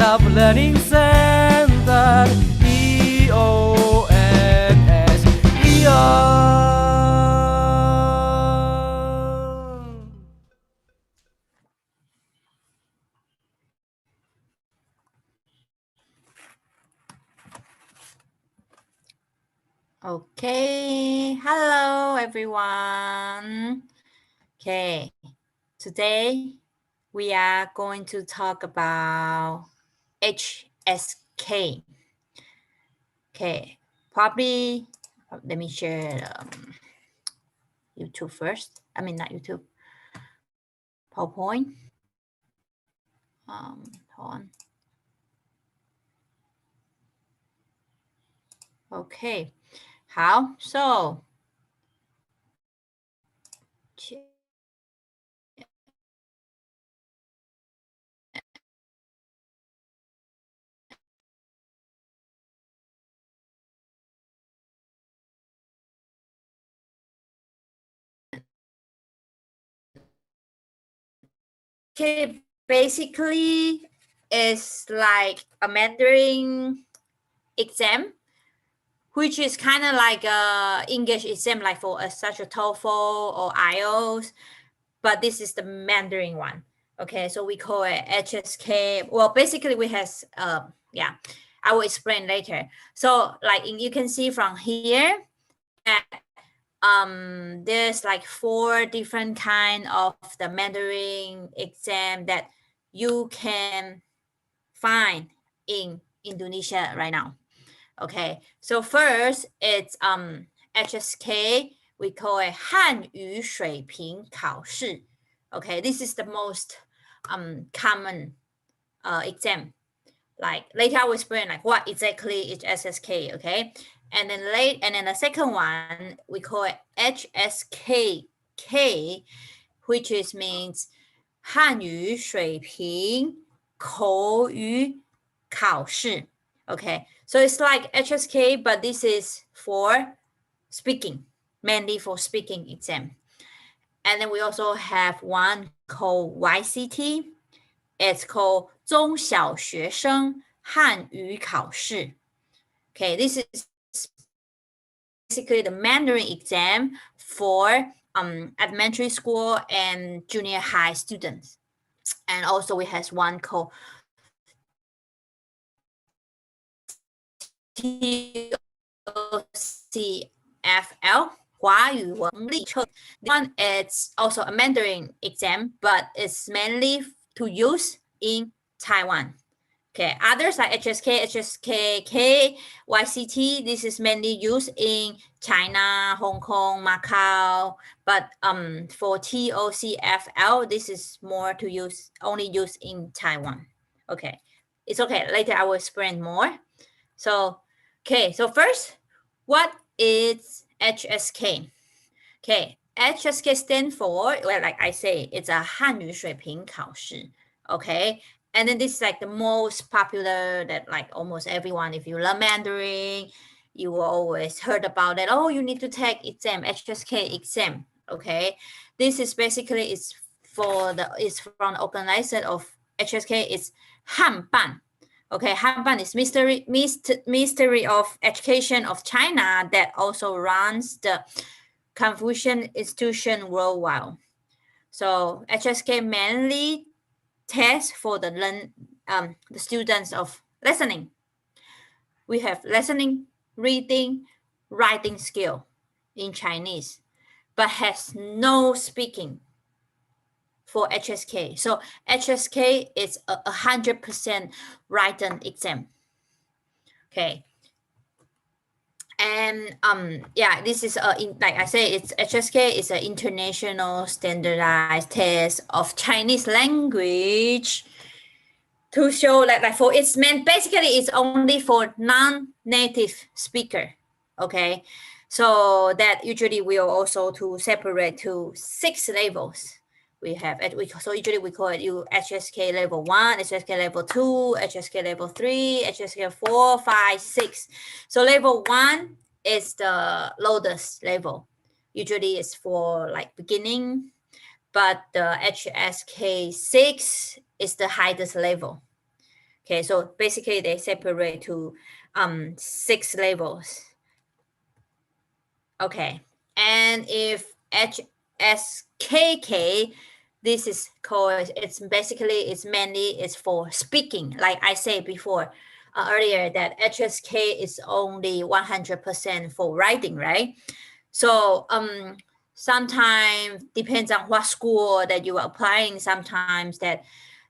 Love Learning Center, IONS, Okay, hello everyone. Okay, today we are going to talk about HSK. Okay, probably let me share YouTube first. I mean, not YouTube, PowerPoint. Hold on. Okay, how? So, okay, basically it's like a Mandarin exam, which is kind of like a English exam, like for such a TOEFL or IELTS, but this is the Mandarin one. Okay, so we call it HSK. Well, basically we has yeah, I will explain later. So like you can see from here that there's like 4 different kind of the Mandarin exam that you can find in Indonesia right now. Okay, so first it's HSK, we call it 汉语水平考试. Okay, this is the most common exam. Like later I will explain like what exactly is HSK. Okay, and then the second one we call it HSKK, which is means 汉语水平口语考试. Okay, so it's like HSK, but this is for speaking, mainly for speaking exam. And then we also have one called YCT. It's called 中小学生汉语考试. Okay, this is basically the Mandarin exam for elementary school and junior high students. And also we have one called TOCFL, 华语文力测. One is also a Mandarin exam, but it's mainly to use in Taiwan. Okay, others like HSK, HSKK, YCT, this is mainly used in China, Hong Kong, Macau. But for TOCFL, this is more to use, only used in Taiwan. Okay, it's okay. Later I will explain more. So, okay, so first, what is HSK? Okay, HSK stand for, well, like I say, it's a 汉语水平考试. Okay, and then this is like the most popular that like almost everyone, if you learn Mandarin, you will always heard about it. Oh, you need to take exam, HSK exam. Okay, this is basically it's from the organizer of HSK. It's 汉办. Okay, Hanban is Ministry of Education of China that also runs the Confucian Institution worldwide. So HSK mainly tests for the students of listening. We have listening, reading, writing skill in Chinese, but has no speaking for HSK. So HSK is 100% written exam. Okay. And yeah, this is like I say, it's HSK is an international standardized test of Chinese language to show like for it's meant basically it's only for non-native speaker. Okay, so that usually we are also to separate to 6 levels. We have so usually we call it HSK level 1, HSK level 2, HSK level 3, HSK 4, 5, 6. So level 1 is the lowest level. Usually it's for like beginning, but the HSK 6 is the highest level. Okay, so basically they separate to 6 levels. Okay, and if HSKK, this is called, it's basically, it's mainly it's for speaking. Like I said before earlier, that HSK is only 100% for writing, right? So sometimes depends on what school that you are applying, sometimes that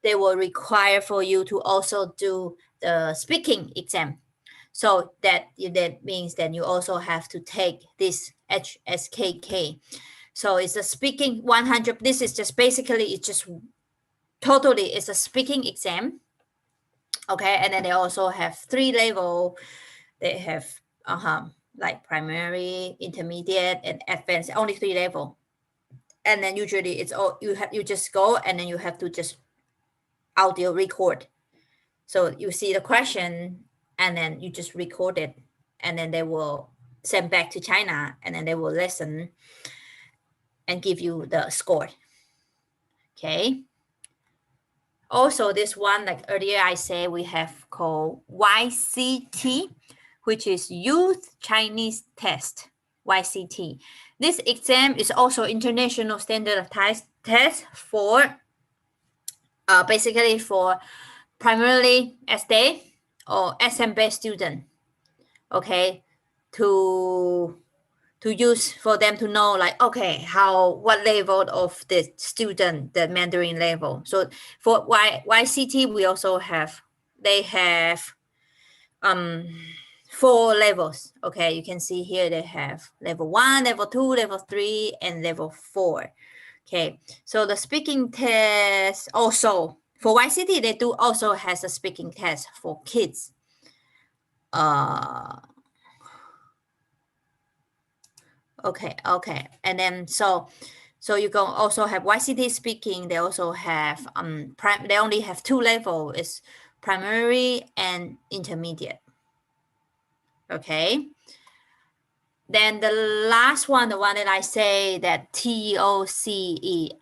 they will require for you to also do the speaking exam. So that means that you also have to take this HSKK. So it's a speaking 100. This is just basically, it's just totally, it's a speaking exam. Okay, and then they also have 3 level. They have like primary, intermediate, and advanced. Only 3 level. And then usually it's all you just go and then you have to just audio record. So you see the question and then you just record it, and then they will send back to China, and then they will listen and give you the score. Okay. Also, this one, like earlier I said, we have called YCT, which is Youth Chinese Test, YCT. This exam is also international standardized test for basically for primarily SD or SM-based student. Okay, to use for them to know, like, okay, what level of the student, the Mandarin level. So for YCT, we also have, they have 4 levels. Okay, you can see here they have level 1, level 2, level 3, and level 4. Okay, so the speaking test also for YCT, they do also has a speaking test for kids. Okay, and then so you can also have YCT speaking. They also have they only have 2 levels, is primary and intermediate. Okay. Then the last one, the one that I say, that TOCFL,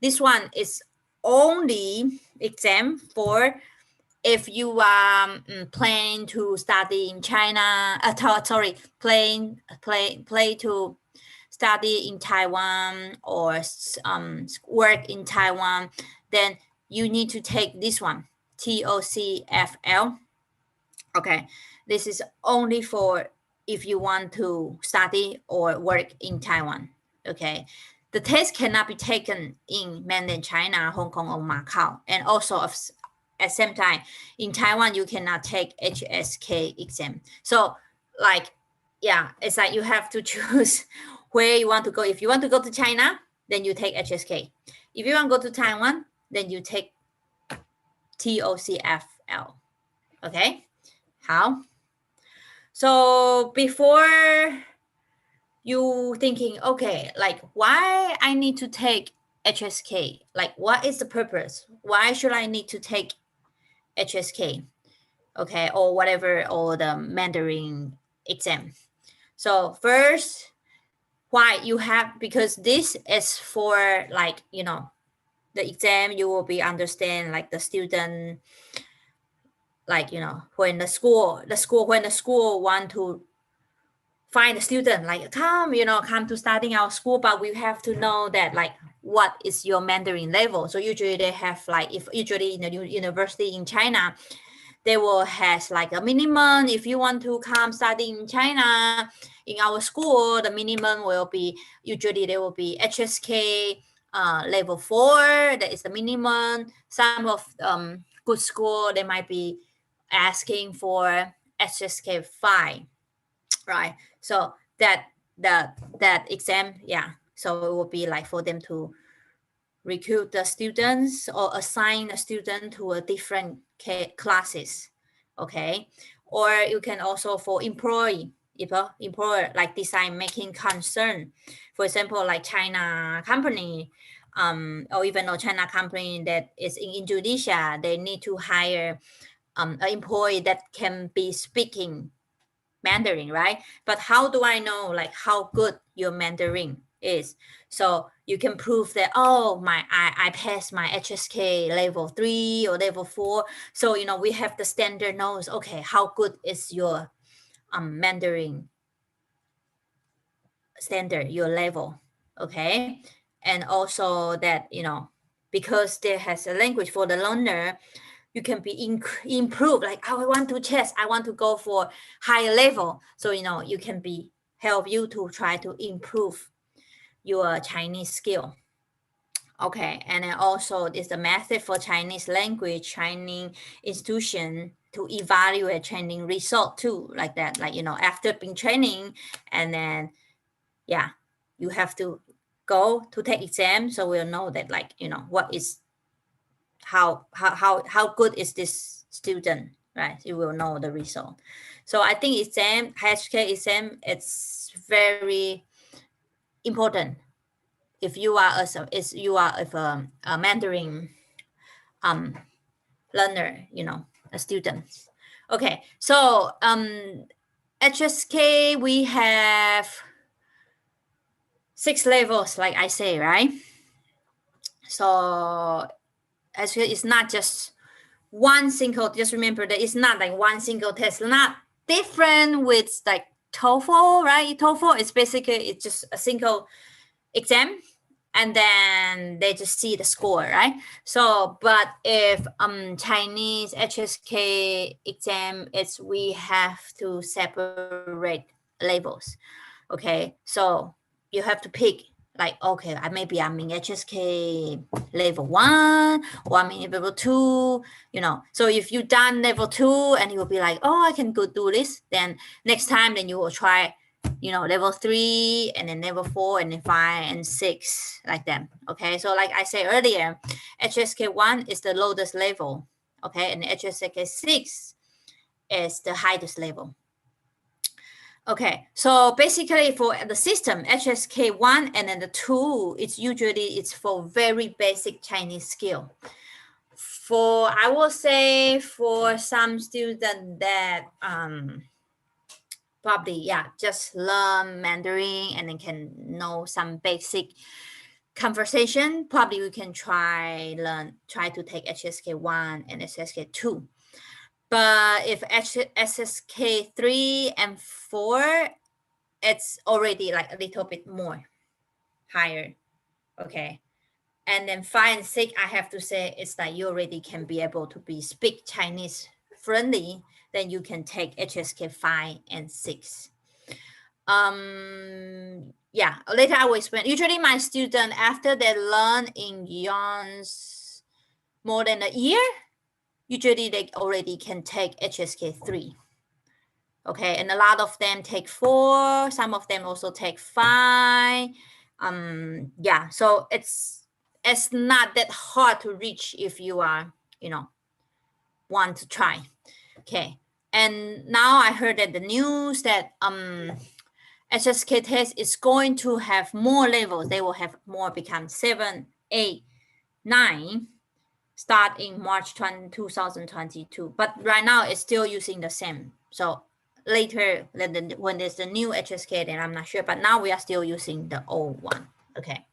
this one is only exam for if you plan to study in China. Plan to study in Taiwan or work in Taiwan, then you need to take this one, TOCFL. Okay, this is only for if you want to study or work in Taiwan. Okay, the test cannot be taken in mainland China, Hong Kong, or Macau. And also at the same time, in Taiwan, you cannot take HSK exam. So like, yeah, it's like you have to choose where you want to go. If you want to go to China, then you take HSK. If you want to go to Taiwan, then you take TOCFL. Okay. How? So before you thinking, okay, like why I need to take HSK? Like what is the purpose? Why should I need to take HSK? Okay, or whatever, or the Mandarin exam. So first, why you have, because this is for, like, you know, the exam you will be understand, like the student, like, you know, when the school want to find the student, like come to studying our school, but we have to know that, like, what is your Mandarin level. So usually they have, like, if usually in the university in China, they will has like a minimum. If you want to come study in China in our school, the minimum will be, usually there will be HSK level 4. That is the minimum. Some of good school, they might be asking for HSK 5, right? So that exam, yeah. So it will be like for them to recruit the students or assign a student to a different classes. Okay, or you can also for employer, like design making concern, for example, like China company, or even a China company that is in Indonesia, they need to hire an employee that can be speaking Mandarin, right? But how do I know, like, how good your Mandarin is. So you can prove that, oh, I passed my HSK level 3 or level 4. So, you know, we have the standard knows, okay, how good is your Mandarin standard, your level, okay? And also that, you know, because there has a language for the learner, you can be improved, like, oh, I want to test, I want to go for higher level. So, you know, you can be help you to try to improve your Chinese skill. Okay, and then also is the method for Chinese language training institution to evaluate training result too, like that, like, you know, after being training, and then, yeah, you have to go to take exam, so we'll know that, like, you know, what is how good is this student, right? You will know the result. So I think exam, HSK exam, it's very important if you are a Mandarin learner, you know, a student. Okay, so HSK, we have 6 levels, like I say, right? So HSK is not just one single, just remember that it's not like one single test, not different with like TOEFL, right? TOEFL is basically, it's just a single exam, and then they just see the score, right? So, but if Chinese HSK exam, it's we have to separate levels. Okay, so you have to pick, like, okay, maybe I'm in HSK level 1, or I'm in level 2, you know. So if you done level 2 and you will be like, oh, I can go do this, then next time then you will try, you know, level 3, and then level 4, and then 5 and 6, like that. Okay, so like I said earlier, HSK 1 is the lowest level, okay, and HSK 6 is the highest level. Okay, so basically for the system, HSK 1 and then the 2, it's for very basic Chinese skill. For, I will say, for some students that probably, yeah, just learn Mandarin and then can know some basic conversation, probably we can try to take HSK 1 and HSK 2. But if HSK 3 and 4, it's already like a little bit more higher. Okay, and then 5 and 6, I have to say, it's like you already can be able to speak Chinese fluently, then you can take HSK 5 and 6. Yeah, later I will explain. Usually my student, after they learn in IONS more than a year, usually they already can take HSK 3. Okay, and a lot of them take 4, some of them also take 5. Yeah, so it's not that hard to reach if you are, you know, want to try. Okay, and now I heard that the news that HSK test is going to have more levels. They will have more, become 7, 8, 9, start in March 2022. But right now it's still using the same. So later, when there's the new HSK, then I'm not sure. But now we are still using the old one. Okay.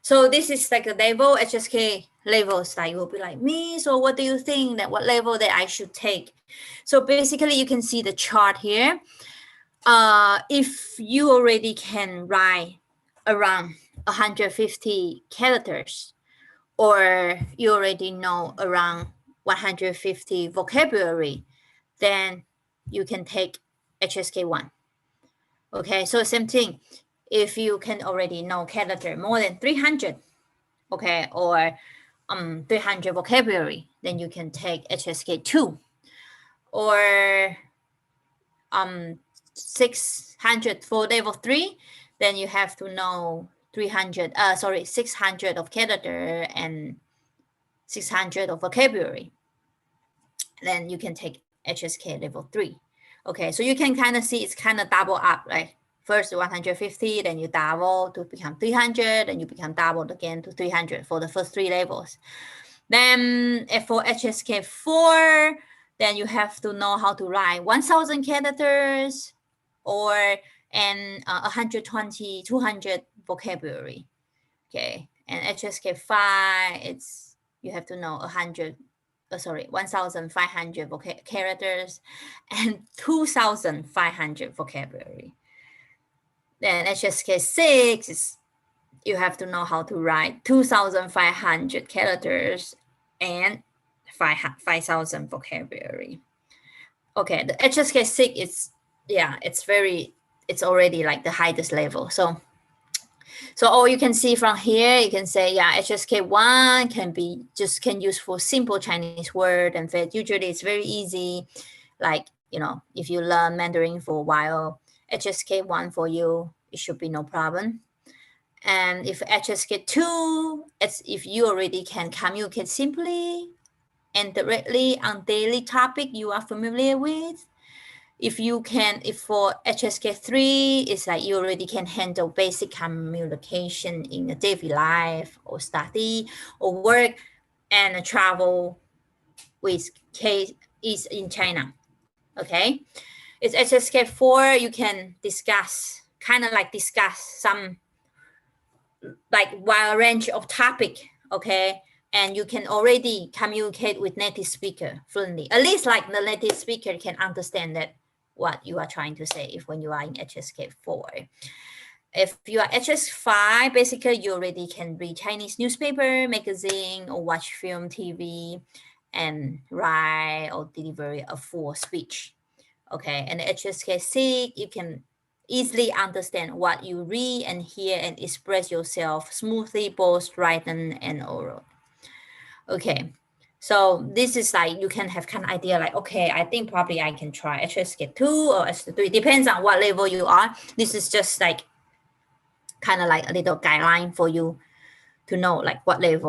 So this is like a level, HSK levels. Like, you will be like, me, so what do you think that what level that I should take? So basically you can see the chart here. If you already can write around 150 characters, or you already know around 150 vocabulary, then you can take HSK 1. Okay, so same thing. If you can already know character more than 300, okay, or 300 vocabulary, then you can take HSK 2. Or 600 for level 3, then you have to know 600 of character and 600 of vocabulary. Then you can take HSK level 3. Okay, so you can kind of see it's kind of double up, right? First 150, then you double to become 300, then you become doubled again to 300 for the first 3 levels. Then for HSK 4, then you have to know how to write 1,000 characters, or and 120, 200 vocabulary. Okay, and HSK 5, you have to know 1,500 characters and 2,500 vocabulary. Then HSK 6 is you have to know how to write 2,500 characters and 5,000 vocabulary. Okay, the HSK 6 is, it's already like the highest level. So all you can see from here, you can say, HSK 1 can use for simple Chinese word, and usually it's very easy. Like, if you learn Mandarin for a while, HSK 1 for you, it should be no problem. And if HSK 2, it's if you already can communicate simply and directly on daily topic you are familiar with. If for HSK 3, it's like you already can handle basic communication in a daily life or study or work and travel with case is in China. Okay, it's HSK 4, you can discuss some like wide range of topic, okay, and you can already communicate with native speaker fluently. At least like the native speaker can understand that what you are trying to say if when you are in HSK 4. If you are HSK 5, basically you already can read Chinese newspaper, magazine, or watch film, TV, and write or deliver a full speech. Okay, and HSK 6, you can easily understand what you read and hear and express yourself smoothly, both written and oral. Okay, so this is like, you can have kind of idea like, okay, I think probably I can try HSK 2 or HSK 3. Depends on what level you are. This is just like kind of like a little guideline for you to know like what level